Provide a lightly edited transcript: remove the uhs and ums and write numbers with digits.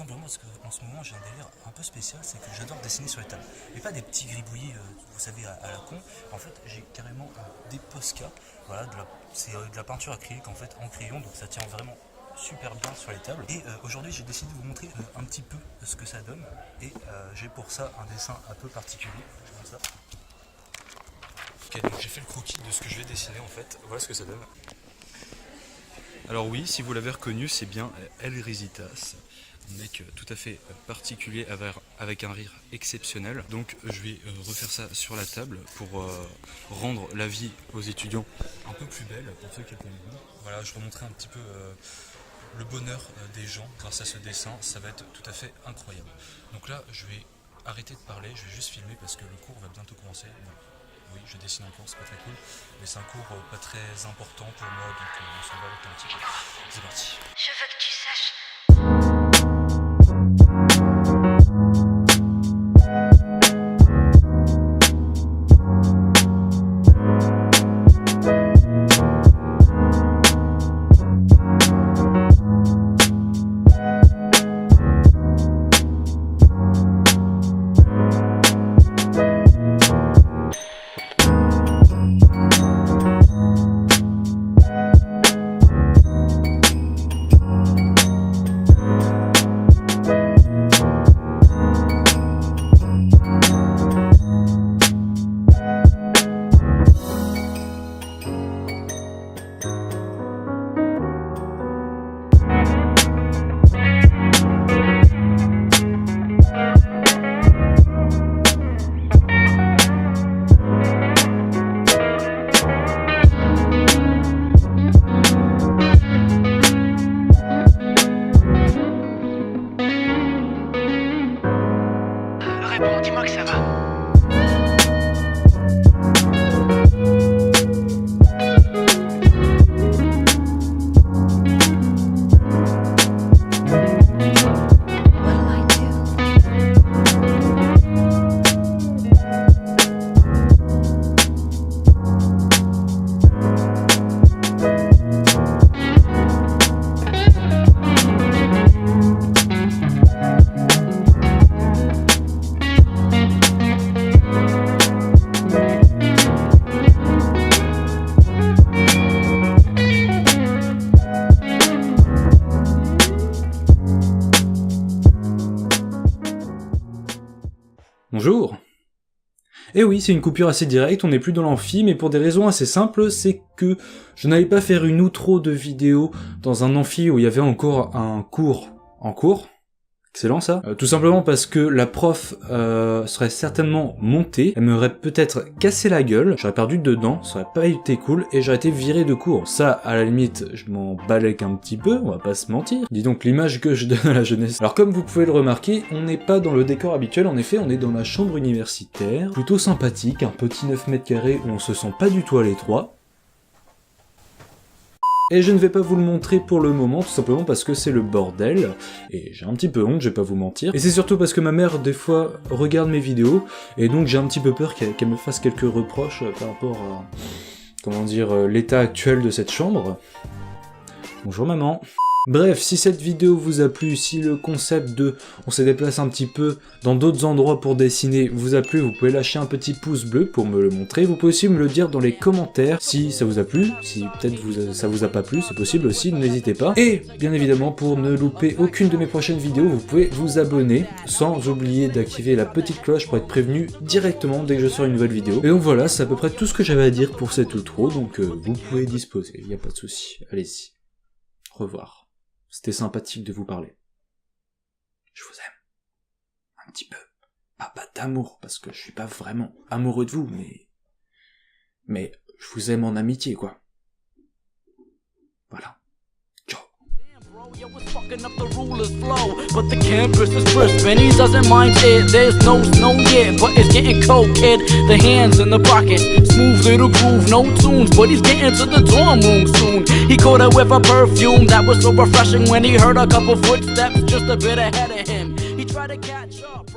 simplement parce qu'en ce moment j'ai un délire un peu spécial, c'est que j'adore dessiner sur les tables. Mais pas des petits gribouillis, vous savez, à la con. En fait, j'ai carrément des Posca. Voilà, c'est de la peinture acrylique en fait, en crayon, donc ça tient vraiment super bien sur les tables. Et aujourd'hui j'ai décidé de vous montrer un petit peu ce que ça donne. Et j'ai pour ça un dessin un peu particulier. Comme ça. Ok, donc j'ai fait le croquis de ce que je vais dessiner en fait. Voilà ce que ça donne. Alors oui, si vous l'avez reconnu, c'est bien El Risitas, un mec tout à fait particulier avec un rire exceptionnel. Donc je vais refaire ça sur la table pour rendre la vie aux étudiants un peu plus belle pour ceux qui le connaissent. Voilà, je remontrerai un petit peu le bonheur des gens grâce à ce dessin, ça va être tout à fait incroyable. Donc là, je vais arrêter de parler, je vais juste filmer parce que le cours va bientôt commencer. Bon. Oui, je dessine encore, c'est pas très cool, mais c'est un cours pas très important pour moi, donc on s'en va avec un petit peu. C'est parti. Je veux que tu saches. Réponds, dis-moi que ça va. Bonjour. Et oui, c'est une coupure assez directe, on n'est plus dans l'amphi, mais pour des raisons assez simples, c'est que je n'allais pas faire une outro de vidéo dans un amphi où il y avait encore un cours en cours. Excellent ça. Tout simplement parce que la prof serait certainement montée, elle m'aurait peut-être cassé la gueule, j'aurais perdu dedans, ça aurait pas été cool, et j'aurais été viré de cours. Ça, à la limite, je m'en balèque un petit peu, on va pas se mentir. Dis donc l'image que je donne à la jeunesse. Alors comme vous pouvez le remarquer, on n'est pas dans le décor habituel, en effet, on est dans la chambre universitaire, plutôt sympathique, un petit 9 mètres carrés où on se sent pas du tout à l'étroit. Et je ne vais pas vous le montrer pour le moment, tout simplement parce que c'est le bordel, et j'ai un petit peu honte, je vais pas vous mentir. Et c'est surtout parce que ma mère, des fois, regarde mes vidéos, et donc j'ai un petit peu peur qu'elle me fasse quelques reproches par rapport à, comment dire, l'état actuel de cette chambre. Bonjour maman. Bref, si cette vidéo vous a plu, si le concept de on se déplace un petit peu dans d'autres endroits pour dessiner vous a plu, vous pouvez lâcher un petit pouce bleu pour me le montrer. Vous pouvez aussi me le dire dans les commentaires si ça vous a plu, si peut-être ça vous a pas plu, c'est possible aussi, n'hésitez pas. Et bien évidemment, pour ne louper aucune de mes prochaines vidéos, vous pouvez vous abonner sans oublier d'activer la petite cloche pour être prévenu directement dès que je sors une nouvelle vidéo. Et donc voilà, c'est à peu près tout ce que j'avais à dire pour cette outro, donc vous pouvez disposer, il n'y a pas de souci. Allez-y, au revoir. C'était sympathique de vous parler. Je vous aime. Un petit peu. Pas d'amour, parce que je suis pas vraiment amoureux de vous, mais je vous aime en amitié, quoi. Voilà. Ciao. Yo, it's fucking up the ruler's flow, but the campus is crisp and he doesn't mind it. There's no snow yet, but it's getting cold, kid. The hands in the pocket, smooth little groove, no tunes, but he's getting to the dorm room soon. He caught her with a perfume that was so refreshing when he heard a couple footsteps just a bit ahead of him. He tried to catch up.